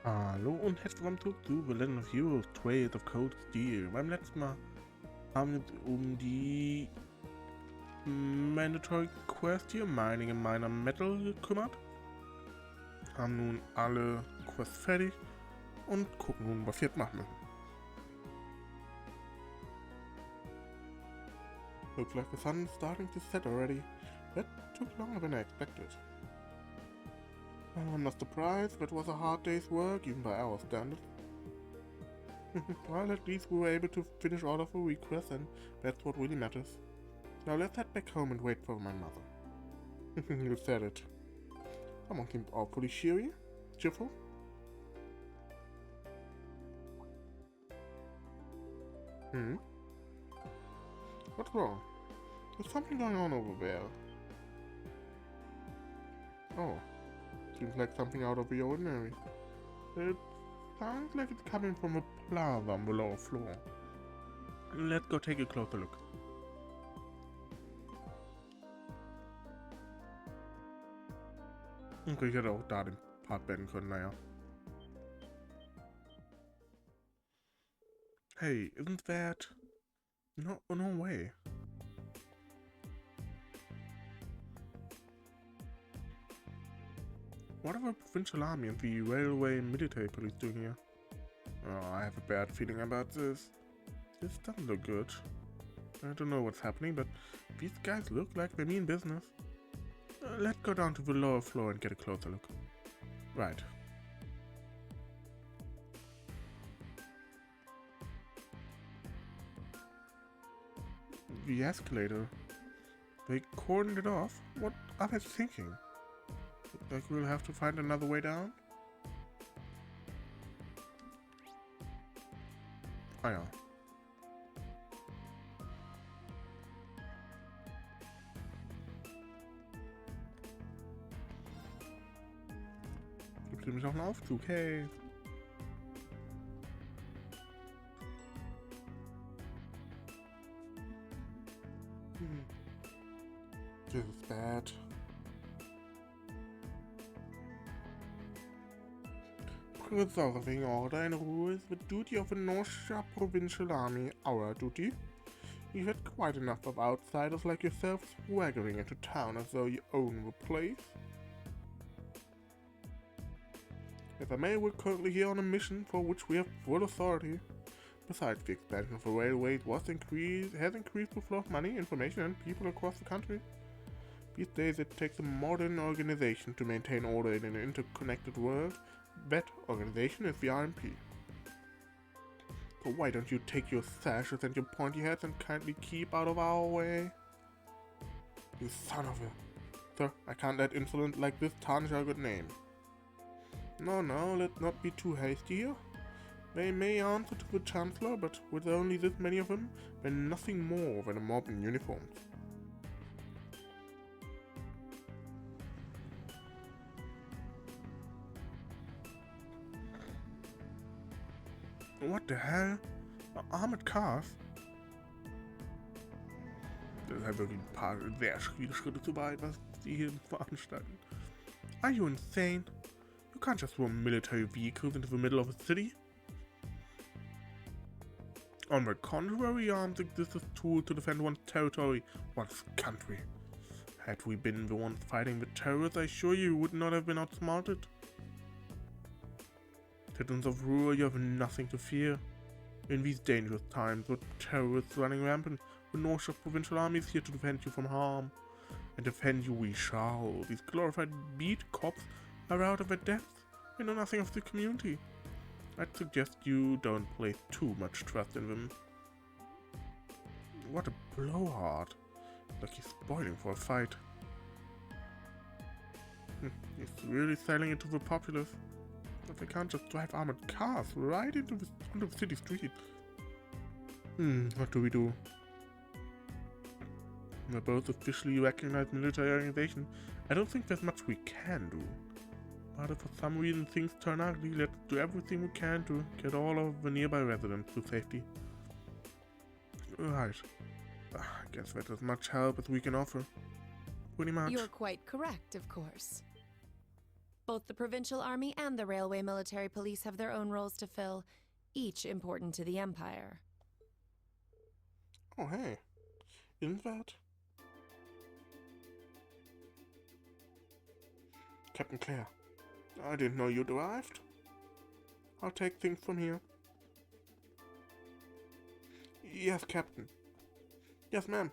Hallo und herzlich willkommen zurück zu The Legend of Heroes Trails of Cold Steel. Beim letzten Mal haben wir uns um die Mandatory Quest hier, Mining in Miner Metal, gekümmert. Haben nun alle Quests fertig und gucken nun, was wir jetzt machen müssen. Looks like the sun is starting to set already. That took longer than I expected. I'm not surprised, that was a hard day's work, even by our standards. Well, at least we were able to finish all of our requests, and that's what really matters. Now let's head back home and wait for my mother. You said it. Someone seemed awfully cheerful. What's wrong? There's something going on over there. Oh. Seems like something out of the ordinary. It sounds like it's coming from a plaza on the lower floor. Let's go take a closer look. Okay, ich hätte auch da den Part beenden können, naja. Hey, isn't that... No way. What are the provincial army and the railway military police doing here? Oh, I have a bad feeling about this. This doesn't look good. I don't know what's happening, but these guys look like they mean business. Let's go down to the lower floor and get a closer look. Right. The escalator. They cordoned it off? What are they thinking? Looks like we'll have to find another way down. Ah ja. Gibt nämlich auch einen Aufzug, hey. This is bad. Preserving order and rule is the duty of a Northshire provincial army, our duty. You've had quite enough of outsiders like yourself swaggering into town as though you own the place. If I may, we're currently here on a mission for which we have full authority. Besides, the expansion of the railways has increased the flow of money, information, and people across the country. These days it takes a modern organization to maintain order in an interconnected world. That organization is the RMP. So why don't you take your sashes and your pointy hats and kindly keep out of our way? You son of a... Sir, I can't let insolence like this tarnish our good name. No, let's not be too hasty here. They may answer to the Chancellor, but with only this many of them, they're nothing more than a mob in uniforms. What the hell? Armored cars? Das ist halt wirklich ein paar sehr viele Schritte zu weit, was die hier veranstalten. Are you insane? You can't just throw military vehicles into the middle of a city. On the contrary, arms exist as tools to defend one's territory, one's country. Had we been the ones fighting the terrorists, I assure you would not have been outsmarted. Citizens of Ruhr, you have nothing to fear. In these dangerous times, with terrorists running rampant, the Northshire provincial army is here to defend you from harm. And defend you we shall. These glorified beat cops are out of their depth. They know nothing of the community. I'd suggest you don't place too much trust in them. What a blowhard. Like he's spoiling for a fight. He's really selling it to the populace. But they can't just drive armored cars right into the city street. What do we do? We're both officially recognized military organization. I don't think there's much we can do. But if for some reason things turn ugly, let's do everything we can to get all of the nearby residents to safety. Right. I guess that's as much help as we can offer. Pretty much. You're quite correct, of course. Both the provincial army and the railway military police have their own roles to fill, each important to the Empire. Oh, hey. Isn't that? Captain Claire, I didn't know you'd arrived. I'll take things from here. Yes, Captain. Yes, ma'am.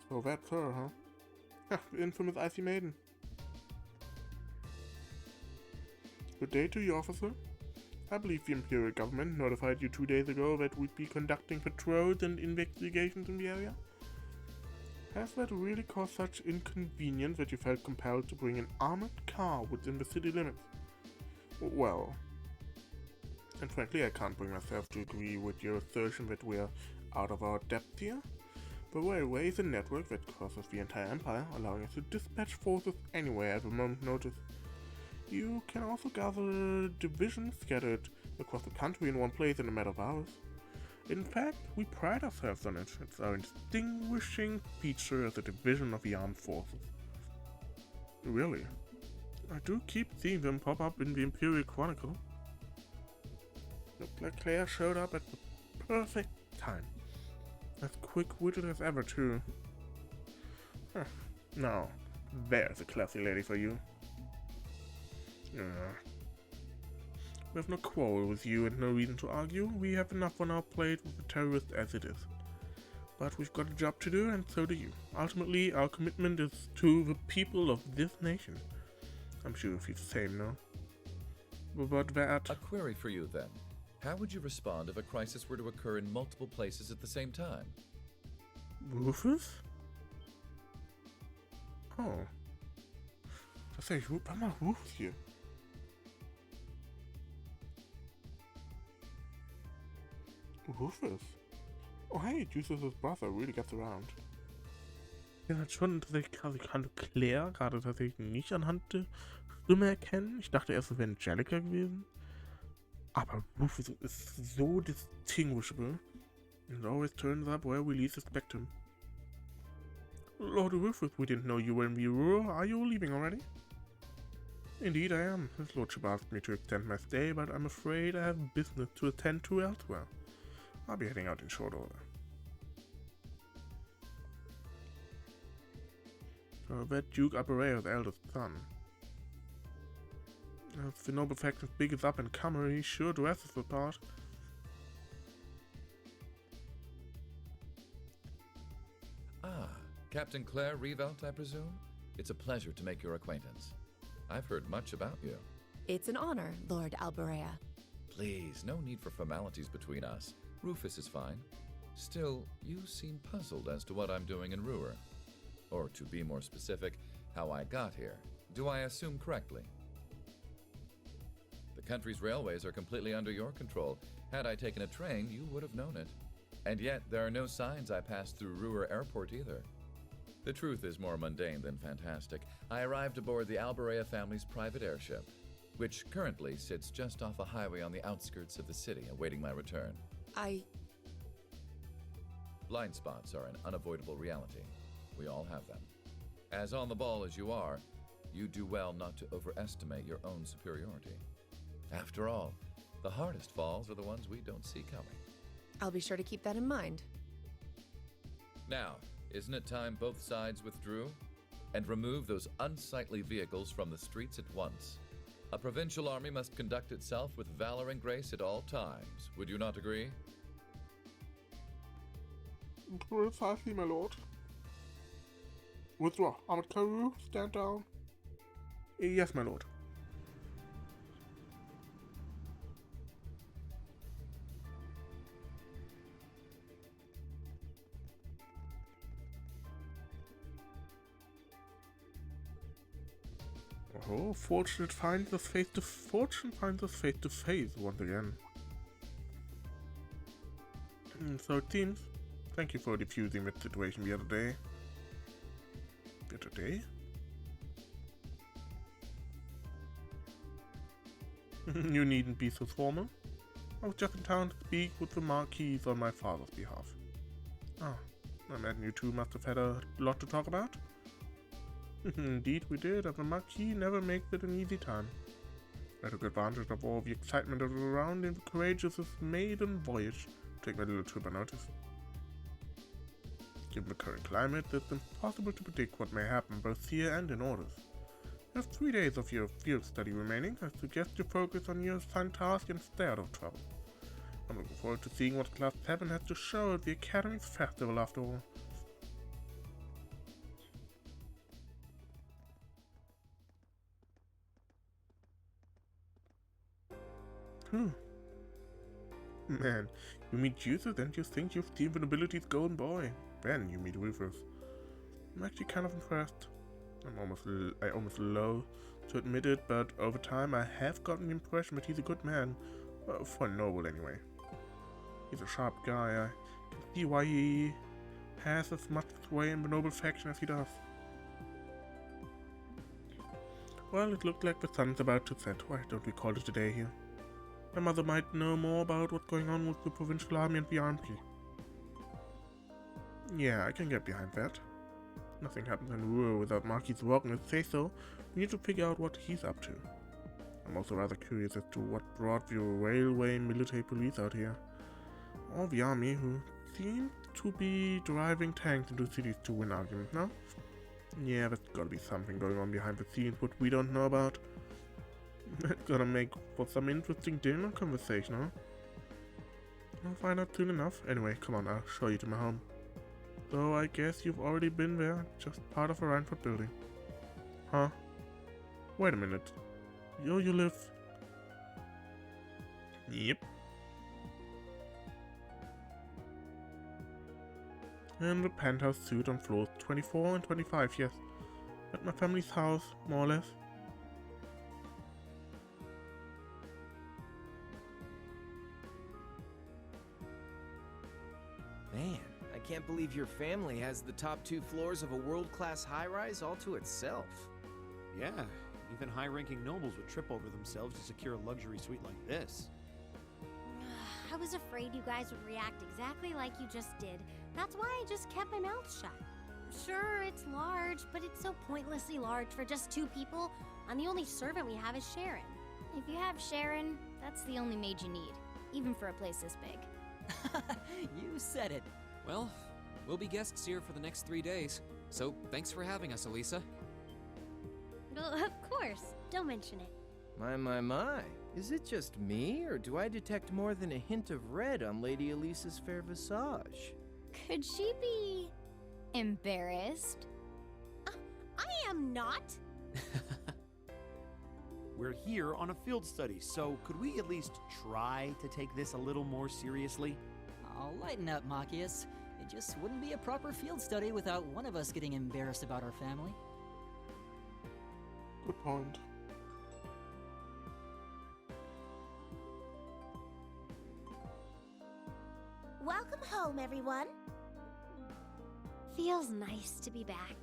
So that's her, huh? The infamous Icy Maiden. Good day to you, officer. I believe the Imperial government notified you 2 days ago that we'd be conducting patrols and investigations in the area. Has that really caused such inconvenience that you felt compelled to bring an armored car within the city limits? Well, and frankly I can't bring myself to agree with your assertion that we're out of our depth here. The railway is a network that crosses the entire empire, allowing us to dispatch forces anywhere at a moment's notice. You can also gather divisions scattered across the country in one place in a matter of hours. In fact, we pride ourselves on it. It's our distinguishing feature as a division of the armed forces. Really? I do keep seeing them pop up in the Imperial Chronicle. Looks like Claire showed up at the perfect time. As quick-witted as ever, too. Now, there's a classy lady for you. We have no quarrel with you and no reason to argue. We have enough on our plate with the terrorists as it is. But we've got a job to do, and so do you. Ultimately, our commitment is to the people of this nation. I'm sure you feel the same, no? But that... A query for you, then. How would you respond if a crisis were to occur in multiple places at the same time? Rufus? Oh. Tatsächlich, warte mal, Rufus hier. Rufus? Oh hey, Jesus' brother really gets around. Ja, hat schon tatsächlich, also ich kann Claire gerade tatsächlich nicht anhand der Stimme erkennen. Ich dachte erst, es wäre Angelica gewesen. Aber Rufus ist so distinguishable. And always turns up where we least expect him. Lord Rufus, we didn't know you were in the Aurora. Are you leaving already? Indeed I am. His lordship asked me to extend my stay, but I'm afraid I have business to attend to elsewhere. I'll be heading out in short order. So that Duke Abereo's eldest son. As the noble faction's biggest up-and-comer, he sure dresses the part. Ah, Captain Claire Revelt, I presume? It's a pleasure to make your acquaintance. I've heard much about you. It's an honor, Lord Alberea. Please, no need for formalities between us. Rufus is fine. Still, you seem puzzled as to what I'm doing in Ruhr. Or to be more specific, how I got here. Do I assume correctly? The country's railways are completely under your control. Had I taken a train, you would have known it. And yet, there are no signs I passed through Ruhr Airport either. The truth is more mundane than fantastic. I arrived aboard the Alberea family's private airship, which currently sits just off a highway on the outskirts of the city, awaiting my return. Blind spots are an unavoidable reality. We all have them. As on the ball as you are, you do well not to overestimate your own superiority. After all, the hardest falls are the ones we don't see coming. I'll be sure to keep that in mind. Now, isn't it time both sides withdrew? And remove those unsightly vehicles from the streets at once? A provincial army must conduct itself with valor and grace at all times. Would you not agree? Precisely, my lord. Withdraw. Armored crew, stand down. Yes, my lord. Oh, fortune finds us face to face once again. So it seems. Thank you for defusing that situation the other day. The other day? You needn't be so formal. I was just in town to speak with the Marquis on my father's behalf. Ah, I imagine you two must have had a lot to talk about. Indeed we did, and the Marquis never makes it an easy time. I took advantage of all the excitement that was around in the courageous maiden voyage to take my little trip unnoticed. Given the current climate, it's impossible to predict what may happen both here and in orders. You have 3 days of your field study remaining. I suggest you focus on your assigned task and stay out of trouble. I'm looking forward to seeing what Class 7 has to show at the Academy's festival after all. Man, you meet Jesus and you think you've seen the abilities going boy. Then you meet Rufus. I'm actually kind of impressed. I almost loathe to admit it, but over time I have gotten the impression that he's a good man. For noble anyway. He's a sharp guy. I can see why he has as much sway in the noble faction as he does. Well, it looked like the sun's about to set. Why don't we call it a day here? My mother might know more about what's going on with the provincial army and the army. Yeah, I can get behind that. Nothing happens in Ruhr without Marquis Wagner say so. We need to figure out what he's up to. I'm also rather curious as to what brought the railway military police out here. Or the army, who seem to be driving tanks into cities to win arguments, no? Yeah, there's gotta be something going on behind the scenes what we don't know about. It's gonna make for some interesting dinner conversation, huh? I'll find out soon enough. Anyway, come on, I'll show you to my home. Though I guess you've already been there, just part of a Reinford building. Huh? Wait a minute. You live... Yep. And the penthouse suite on floors 24 and 25, yes. At my family's house, more or less. Man, I can't believe your family has the top 2 floors of a world-class high-rise all to itself. Yeah, even high-ranking nobles would trip over themselves to secure a luxury suite like this. I was afraid you guys would react exactly like you just did. That's why I just kept my mouth shut. Sure, it's large, but it's so pointlessly large for just 2 people, and the only servant we have is Sharon. If you have Sharon, that's the only maid you need, even for a place this big. You said it. Well, we'll be guests here for the next 3 days, so thanks for having us, Alisa. Well, of course. Don't mention it. My. Is it just me, or do I detect more than a hint of red on Lady Elisa's fair visage? Could she be... embarrassed? I am not. We're here on a field study, so could we at least try to take this a little more seriously? Oh, lighten up, Machias. It just wouldn't be a proper field study without one of us getting embarrassed about our family. Good point. Welcome home, everyone. Feels nice to be back.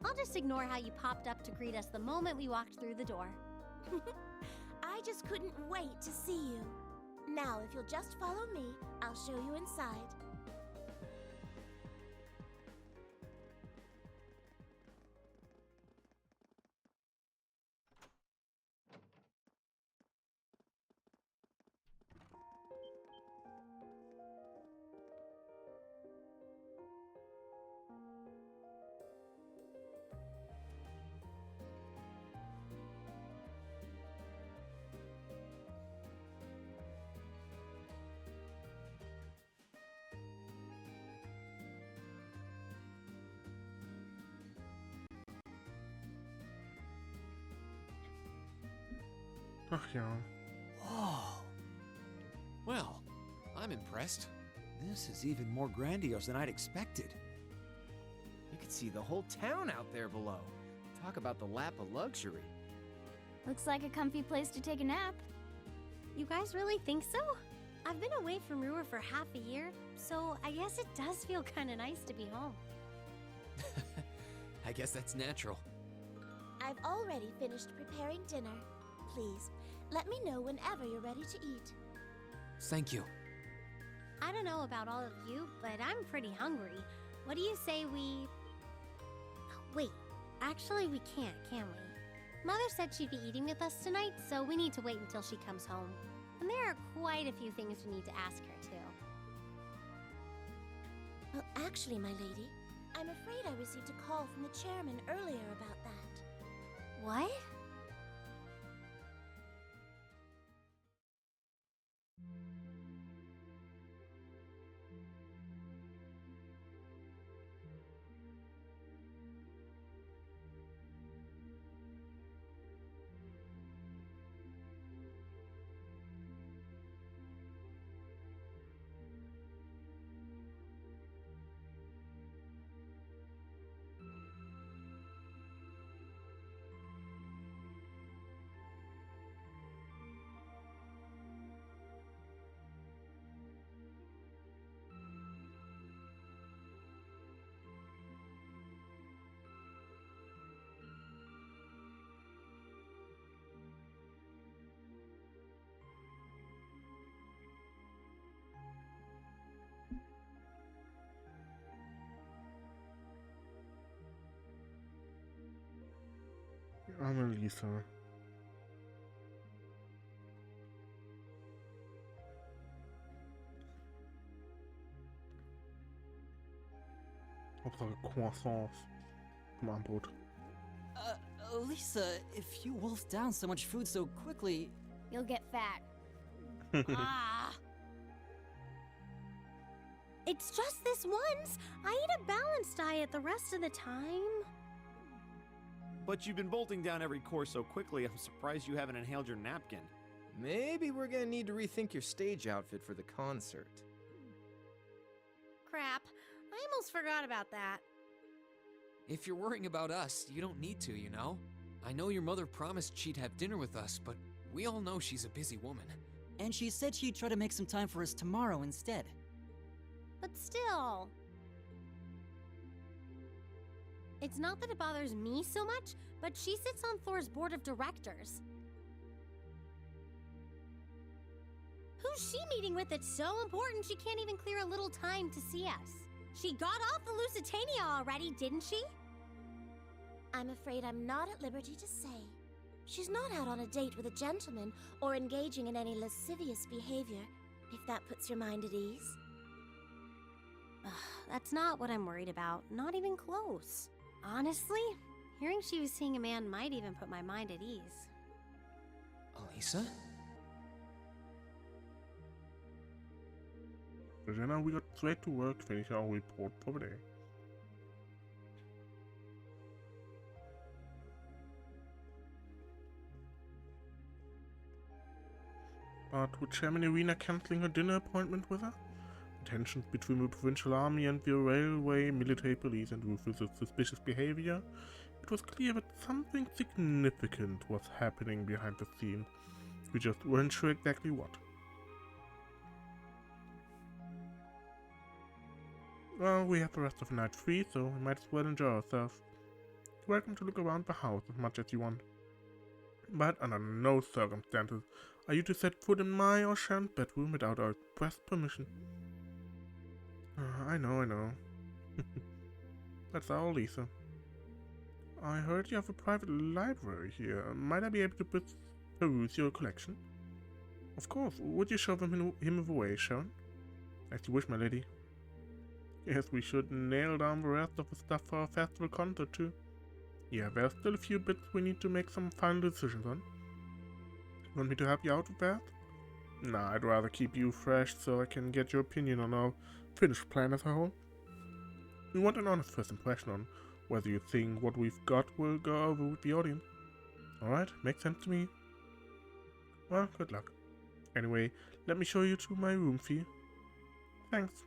I'll just ignore how you popped up to greet us the moment we walked through the door. I just couldn't wait to see you. Now, if you'll just follow me, I'll show you inside. Ach ja. Whoa. Well, I'm impressed. This is even more grandiose than I'd expected. You could see the whole town out there below. Talk about the lap of luxury. Looks like a comfy place to take a nap. You guys really think so? I've been away from Ruhr for half a year, so I guess it does feel kind of nice to be home. I guess that's natural. I've already finished preparing dinner. Please, let me know whenever you're ready to eat. Thank you. I don't know about all of you, but I'm pretty hungry. What do you say we... Wait, Actually, we can't, can we? Mother said she'd be eating with us tonight, so we need to wait until she comes home. And there are quite a few things we need to ask her, too. Well, actually, my lady, I'm afraid I received a call from the chairman earlier about that. What? Arme Lisa. Hauptsache Croissants vom Abendbrot. Lisa, if you wolf down so much food so quickly... You'll get fat. Ah! It's just this once. I eat a balanced diet the rest of the time. But you've been bolting down every course so quickly, I'm surprised you haven't inhaled your napkin. Maybe we're gonna need to rethink your stage outfit for the concert. Crap. I almost forgot about that. If you're worrying about us, you don't need to, you know? I know your mother promised she'd have dinner with us, but we all know she's a busy woman. And she said she'd try to make some time for us tomorrow instead. But still... It's not that it bothers me so much, but she sits on Thor's board of directors. Who's she meeting with that's so important she can't even clear a little time to see us? She got off the Lusitania already, didn't she? I'm afraid I'm not at liberty to say. She's not out on a date with a gentleman or engaging in any lascivious behavior, if that puts your mind at ease. That's not what I'm worried about, not even close. Honestly, hearing she was seeing a man might even put my mind at ease. Alisa? So now we got straight to work to finish our report for the day. But with Chairman Irina cancelling her dinner appointment with her, tensions between the provincial army and the railway military police and Rufus's suspicious behavior, it was clear that something significant was happening behind the scenes. We just weren't sure exactly what. Well, we have the rest of the night free, so we might as well enjoy ourselves. You're welcome to look around the house as much as you want. But under no circumstances are you to set foot in my or Sharon's bedroom without our express permission. I know. That's all, Lisa. I heard you have a private library here. Might I be able to peruse your collection? Of course. Would you show him the way, Sharon? As you wish, my lady. Yes, we should nail down the rest of the stuff for our festival concert, too. Yeah, there's still a few bits we need to make some final decisions on. Want me to help you out with that? Nah, I'd rather keep you fresh so I can get your opinion on our finished plan as a whole. We want an honest first impression on whether you think what we've got will go over with the audience. Alright, makes sense to me. Well, good luck. Anyway, let me show you to my room, Fee. Thanks.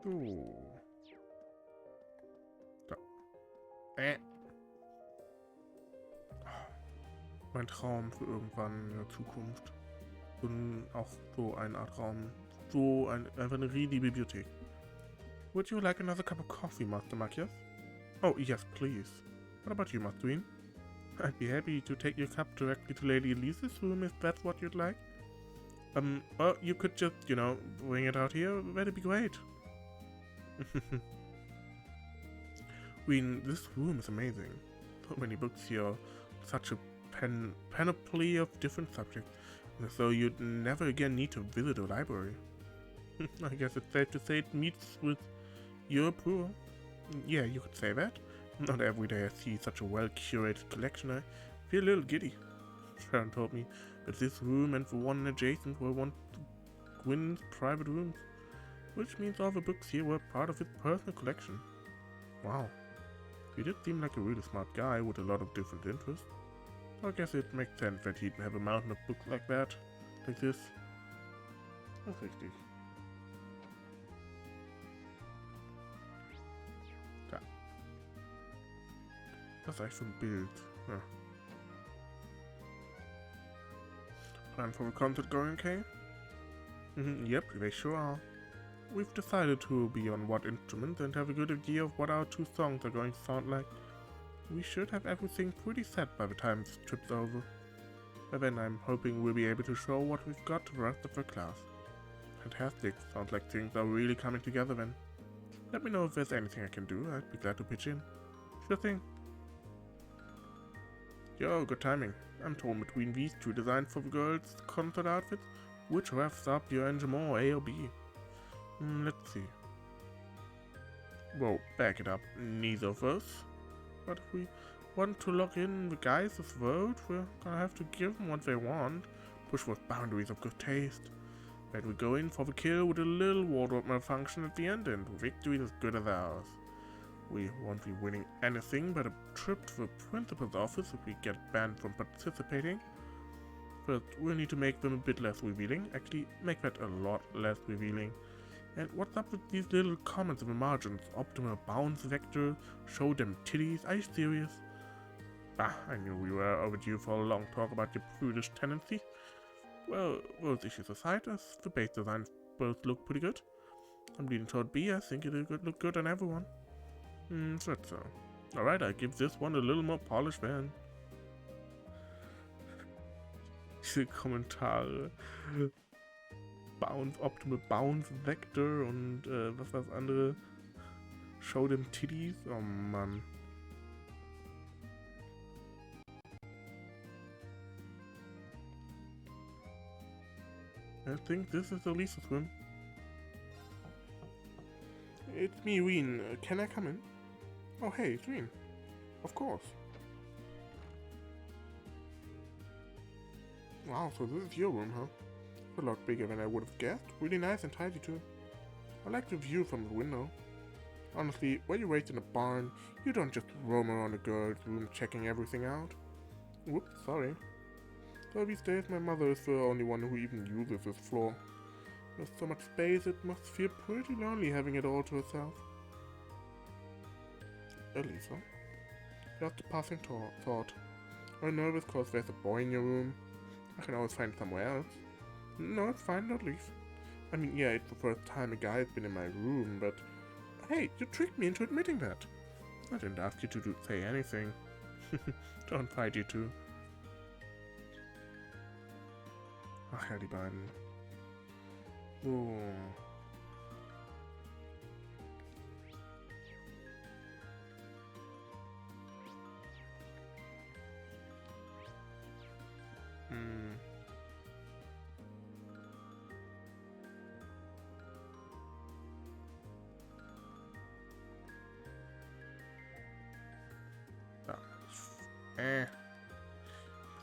So. Da. Mein Traum für irgendwann in der Zukunft. Und auch so eine Art Raum. Einfach eine riesige Bibliothek. Would you like another cup of coffee, Master Machias? Oh, yes, please. What about you, Master? I'd be happy to take your cup directly to Lady Elise's room if that's what you'd like. Well, you could just, bring it out here. That'd be great. This room is amazing. So many books here, such a panoply of different subjects, and as though you'd never again need to visit a library. I guess it's safe to say it meets with your approval. Yeah, you could say that. Not every day I see such a well-curated collection. I feel a little giddy. Sharon told me that this room and the one adjacent were one of Gwyn's private rooms, which means all the books here were part of his personal collection. Wow. He did seem like a really smart guy with a lot of different interests. I guess it makes sense that he'd have a mountain of books like that. Like this. That's richtig. Da. Was ist eigentlich für ein Bild? Ja. Plan for the concert going okay? Yep, they sure are. We've decided who will be on what instrument and have a good idea of what our 2 songs are going to sound like. We should have everything pretty set by the time this trip's over. By then I'm hoping we'll be able to show what we've got to the rest of the class. Fantastic, sounds like things are really coming together then. Let me know if there's anything I can do, I'd be glad to pitch in. Sure thing. Yo, good timing. I'm torn between these 2 designs for the girls' concert outfits. Which revs up your engine more, A or B? Let's see. Whoa, back it up. Neither of us. But if we want to lock in the guys' vote, we're gonna have to give them what they want. Push those boundaries of good taste. But we go in for the kill with a little wardrobe malfunction at the end, and victory is as good as ours. We won't be winning anything but a trip to the principal's office if we get banned from participating. But we'll need to make them a bit less revealing. Actually, make that a lot less revealing. And what's up with these little comments in the margins? Optimal bounce vector, show them titties, are you serious? Ah, I knew we were overdue for a long talk about your prudish tendencies. Well, those issues aside, as the base designs both look pretty good. I'm leaning toward B, I think it'll look good on everyone. So. Alright, I give this one a little more polish then. Diese Kommentare. Optimal Bounce Vector und was war das andere? Show them titties? Oh Mann. I think this is Alisa's room. It's me, Ween. Can I come in? Oh hey, it's Ween. Of course. Wow, so this is your room, huh? A lot bigger than I would have guessed. Really nice and tidy too. I like the view from the window. Honestly, when you're raised in a barn, you don't just roam around a girl's room checking everything out. Whoops, sorry. So these days my mother is the only one who even uses this floor. There's so much space, it must feel pretty lonely having it all to herself. Alisa? Just a passing thought. I'm nervous cause there's a boy in your room. I can always find somewhere else. No, it's fine, don't leave. I mean, yeah, it's the first time a guy's been in my room, but... Hey, you tricked me into admitting that. I didn't ask you to say anything. Don't fight, you two. Ach ja, die beiden. So.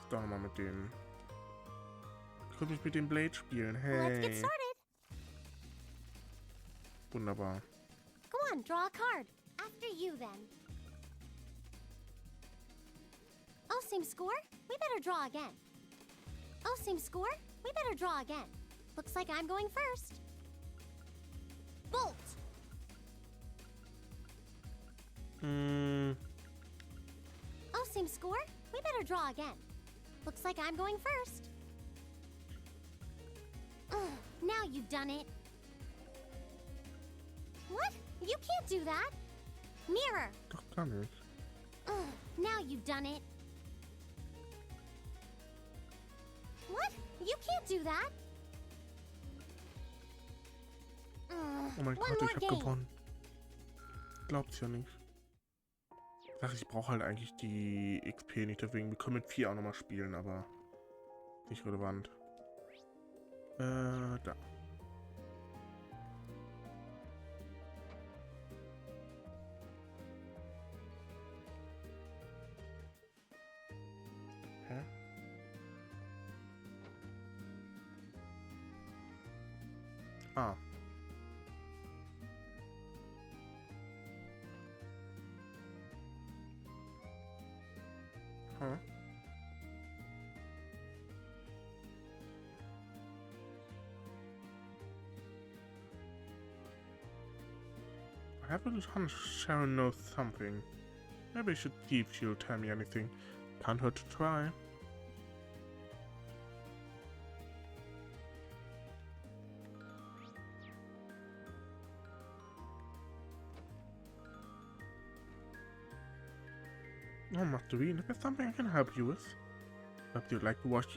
Doch nochmal mit denen. Ich könnte mich mit dem Blade spielen. Hey. Let's get started. Wunderbar. Go on, draw a card. After you, then. Oh, same score? We better draw again. Oh, same score? We better draw again. Looks like I'm going first. Bolt! Oh, same score? We better draw again. Looks like I'm going first. Ugh, now you've done it. What? You can't do that. Mirror. Doch kann ich. Ugh, now you've done it. What? You can't do that. Oh mein Gott, ich hab gewonnen. glaub's ja nicht. Ach, ich brauche halt eigentlich die XP nicht, deswegen wir können mit 4 auch nochmal spielen, aber nicht relevant. Da. Hä? Ah. Huh? I have a little hunch Sharon knows something. Maybe I should see if she'll tell me anything. Can't hurt to try. Oh, Masterine, is there something I can help you with? Perhaps you'd like to wash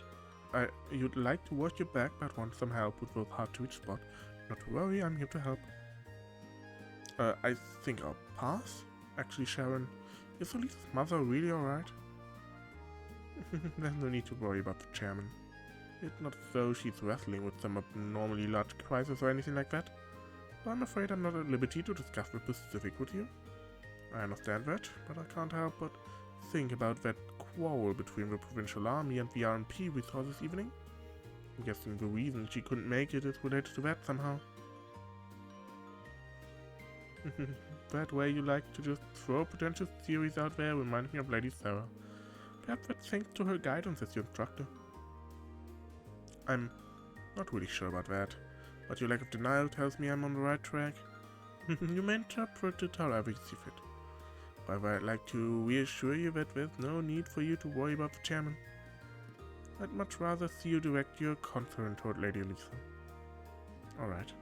your back, but want some help with those hard-to-reach spots. Not to worry, I'm here to help. I think I'll pass. Actually, Sharon, is Elisa's mother really alright? There's no need to worry about the chairman. It's not as though she's wrestling with some abnormally large crisis or anything like that. But I'm afraid I'm not at liberty to discuss the specific with you. I understand that, but I can't help but think about that quarrel between the Provincial Army and the RMP we saw this evening. I'm guessing the reason she couldn't make it is related to that somehow. That way you like to just throw potential theories out there reminds me of Lady Sarah. Perhaps that's thanks to her guidance as your instructor. I'm not really sure about that, but your lack of denial tells me I'm on the right track. You may interpret it however you see fit. However, I'd like to reassure you that there's no need for you to worry about the chairman. I'd much rather see you direct your concern toward Lady Alisa. Alright.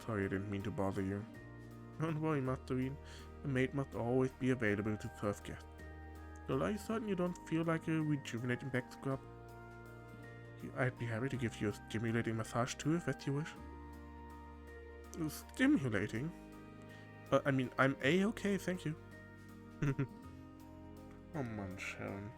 Sorry, I didn't mean to bother you. Don't worry, Masterine. The maid must always be available to serve guests. So are you certain you don't feel like a rejuvenating back scrub? I'd be happy to give you a stimulating massage too, if that's your wish. Stimulating? I mean, I'm A-okay, thank you. Oh man, Sharon.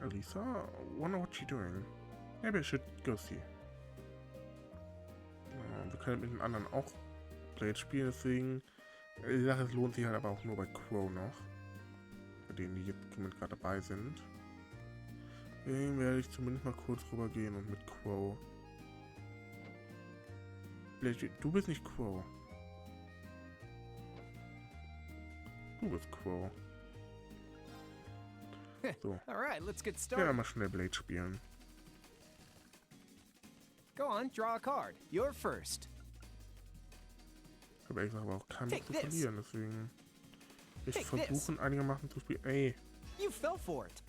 Alisa, wonder what she's doing. Maybe I should go see. Wir können mit den anderen auch Blade spielen, deswegen. Die Sache, es lohnt sich halt aber auch nur bei Crow noch. Bei denen, die jetzt gerade dabei sind. Deswegen werde ich zumindest mal kurz rüber gehen und mit Crow. Blade, du bist nicht Crow. Du bist Crow. So. Alright, let's get Ich started. werde mal schnell Blade spielen. Go on, draw a card. You're first. Ich habe ehrlich gesagt aber auch keinen Bock zu Take this. verlieren, deswegen. Ich Take versuchen einigermaßen zu spielen. Ey. You fell for it.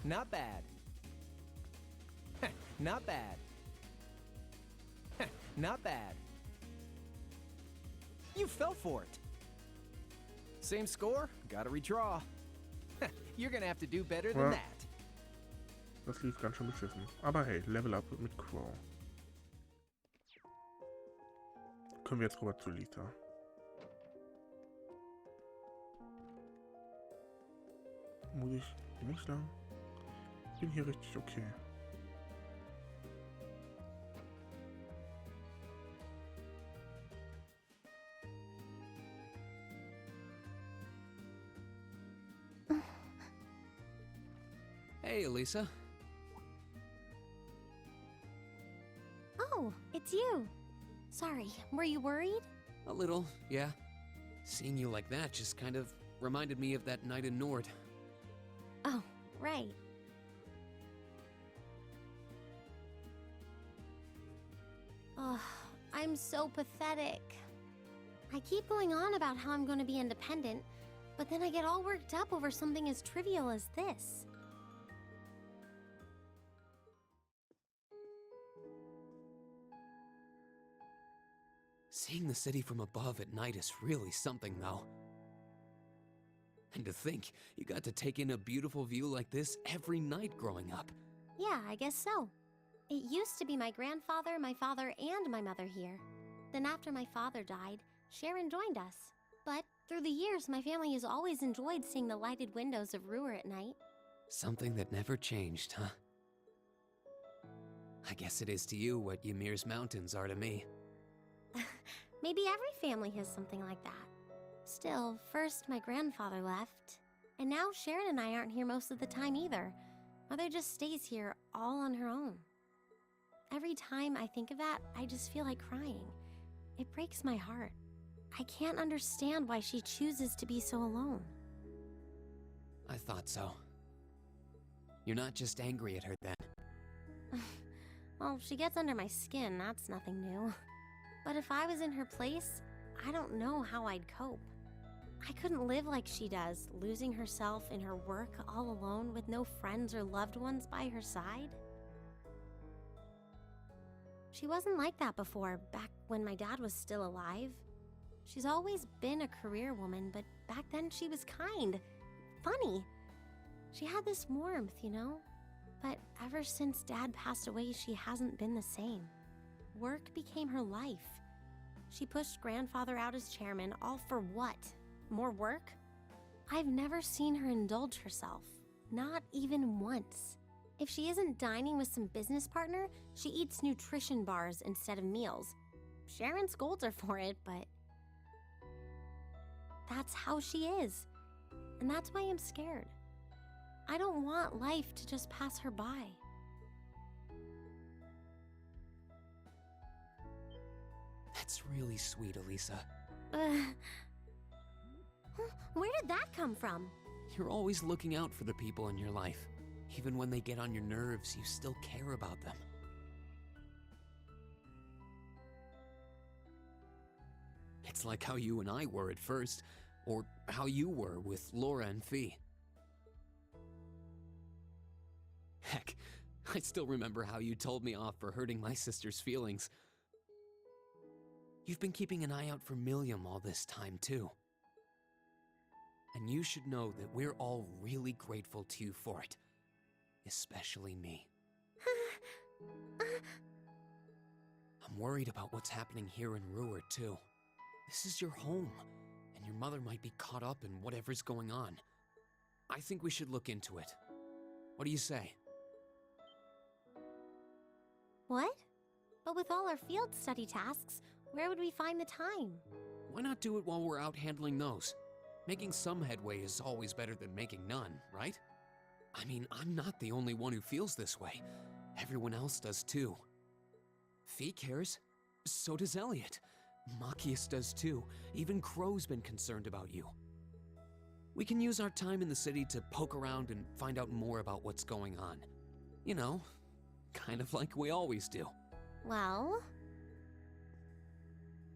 Not bad. Not bad. Not bad. You fell for it. Same score, gotta redraw. You're gonna have to do better than Ja. that. Das lief ganz schön beschissen. Aber hey, Level Up mit Crow. Können wir jetzt rüber zu Lisa. Muss ich nicht lang? Bin hier richtig okay. Hey, Alisa. Oh, it's you. Sorry, were you worried? A little, yeah. Seeing you like that just kind of reminded me of that night in Nord. Oh, right. Oh, I'm so pathetic. I keep going on about how I'm going to be independent, but then I get all worked up over something as trivial as this. Seeing the city from above at night is really something, though. And to think, you got to take in a beautiful view like this every night growing up. Yeah, I guess so. It used to be my grandfather, my father, and my mother here. Then after my father died, Sharon joined us. But through the years, my family has always enjoyed seeing the lighted windows of Ruhr at night. Something that never changed, huh? I guess it is to you what Ymir's mountains are to me. Maybe every family has something like that. Still, first my grandfather left, and now Sharon and I aren't here most of the time either. Mother just stays here all on her own. Every time I think of that, I just feel like crying. It breaks my heart. I can't understand why she chooses to be so alone. I thought so. You're not just angry at her then. Well, she gets under my skin, that's nothing new. But if I was in her place, I don't know how I'd cope. I couldn't live like she does, losing herself in her work all alone with no friends or loved ones by her side. She wasn't like that before, back when my dad was still alive. She's always been a career woman, but back then she was kind, funny. She had this warmth, you know? But ever since Dad passed away, she hasn't been the same. Work became her life. She pushed Grandfather out as chairman, all for what? More work? I've never seen her indulge herself, not even once. If she isn't dining with some business partner, she eats nutrition bars instead of meals. Sharon scolds her for it, but that's how she is. And that's why I'm scared. I don't want life to just pass her by. That's really sweet, Alisa. Where did that come from? You're always looking out for the people in your life. Even when they get on your nerves, you still care about them. It's like how you and I were at first, or how you were with Laura and Fee. Heck, I still remember how you told me off for hurting my sister's feelings. You've been keeping an eye out for Milliam all this time, too. And you should know that we're all really grateful to you for it. Especially me. I'm worried about what's happening here in Ruhr, too. This is your home, and your mother might be caught up in whatever's going on. I think we should look into it. What do you say? What? But with all our field study tasks, where would we find the time? Why not do it while we're out handling those? Making some headway is always better than making none, right? I mean, I'm not the only one who feels this way. Everyone else does too. Fee cares. So does Elliot. Machias does too. Even Crow's been concerned about you. We can use our time in the city to poke around and find out more about what's going on. You know, kind of like we always do. Well,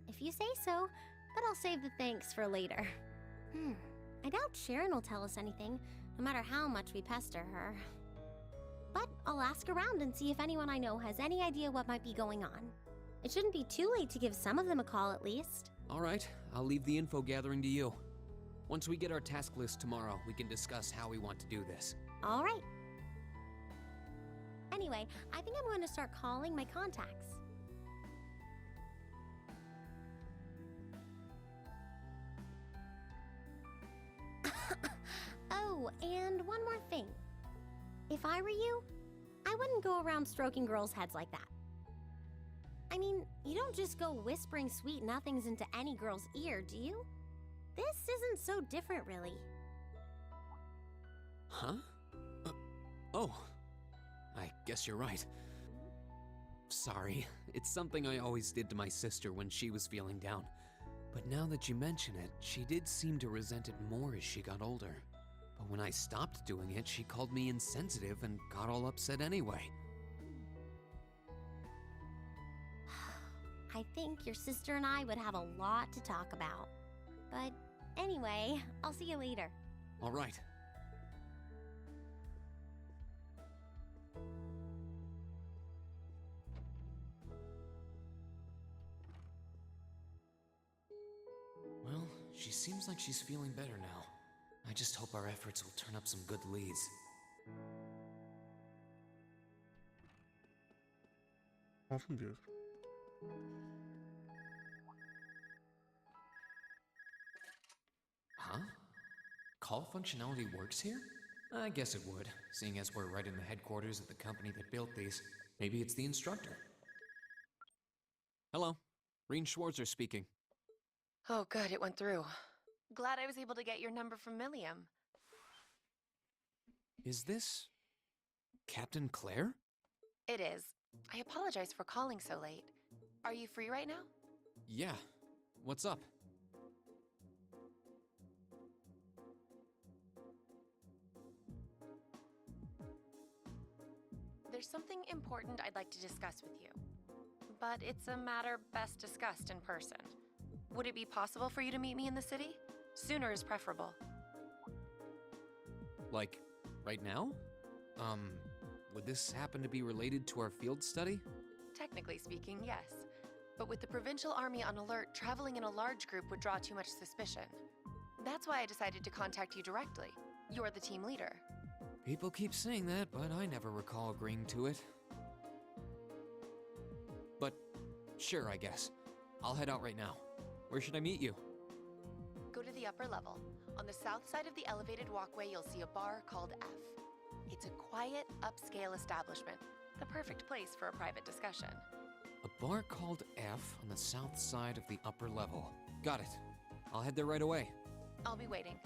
if you say so, but I'll save the thanks for later. I doubt Sharon will tell us anything, no matter how much we pester her. But I'll ask around and see if anyone I know has any idea what might be going on. It shouldn't be too late to give some of them a call at least. All right, I'll leave the info gathering to you. Once we get our task list tomorrow, we can discuss how we want to do this. All right. Anyway, I think I'm going to start calling my contacts. Oh, and one more thing. If I were you, I wouldn't go around stroking girls' heads like that. I mean, you don't just go whispering sweet nothings into any girl's ear, do you? This isn't so different, really. Huh? Oh, I guess you're right. Sorry, it's something I always did to my sister when she was feeling down. But now that you mention it, she did seem to resent it more as she got older. But when I stopped doing it, she called me insensitive and got all upset anyway. I think your sister and I would have a lot to talk about. But anyway, I'll see you later. All right. She seems like she's feeling better now. I just hope our efforts will turn up some good leads. Hoffen wir es. Huh? Call functionality works here? I guess it would, seeing as we're right in the headquarters of the company that built these. Maybe it's the instructor. Hello, Reen Schwarzer speaking. Oh, good, it went through. Glad I was able to get your number from Milliam. Is this Captain Claire? It is. I apologize for calling so late. Are you free right now? Yeah. What's up? There's something important I'd like to discuss with you. But it's a matter best discussed in person. Would it be possible for you to meet me in the city? Sooner is preferable. Like, right now? Would this happen to be related to our field study? Technically speaking, yes. But with the provincial army on alert, traveling in a large group would draw too much suspicion. That's why I decided to contact you directly. You're the team leader. People keep saying that, but I never recall agreeing to it. But, sure, I guess. I'll head out right now. Where should I meet you? Go to the upper level. On the south side of the elevated walkway, you'll see a bar called F. It's a quiet, upscale establishment. The perfect place for a private discussion. A bar called F on the south side of the upper level. Got it. I'll head there right away. I'll be waiting.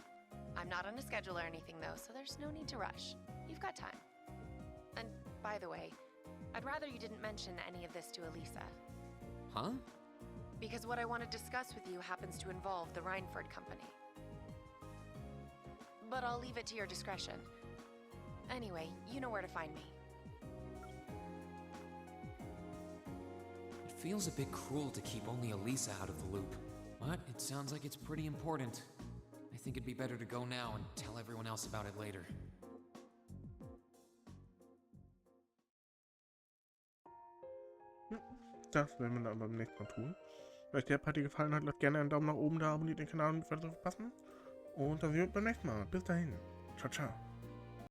I'm not on a schedule or anything, though, so there's no need to rush. You've got time. And, by the way, I'd rather you didn't mention any of this to Alisa. Huh? Because what I want to discuss with you happens to involve the Reinford Company. But I'll leave it to your discretion. Anyway, you know where to find me. It feels a bit cruel to keep only Alisa out of the loop, but it sounds like it's pretty important. I think it'd be better to go now and tell everyone else about it later. Das werden wir dann beim nächsten Mal tun. Wenn euch der Part gefallen hat, lasst gerne einen Daumen nach oben da, abonniert den Kanal, um nichts weiter zu verpassen. Und dann sehen wir uns beim nächsten Mal. Bis dahin. Ciao, ciao.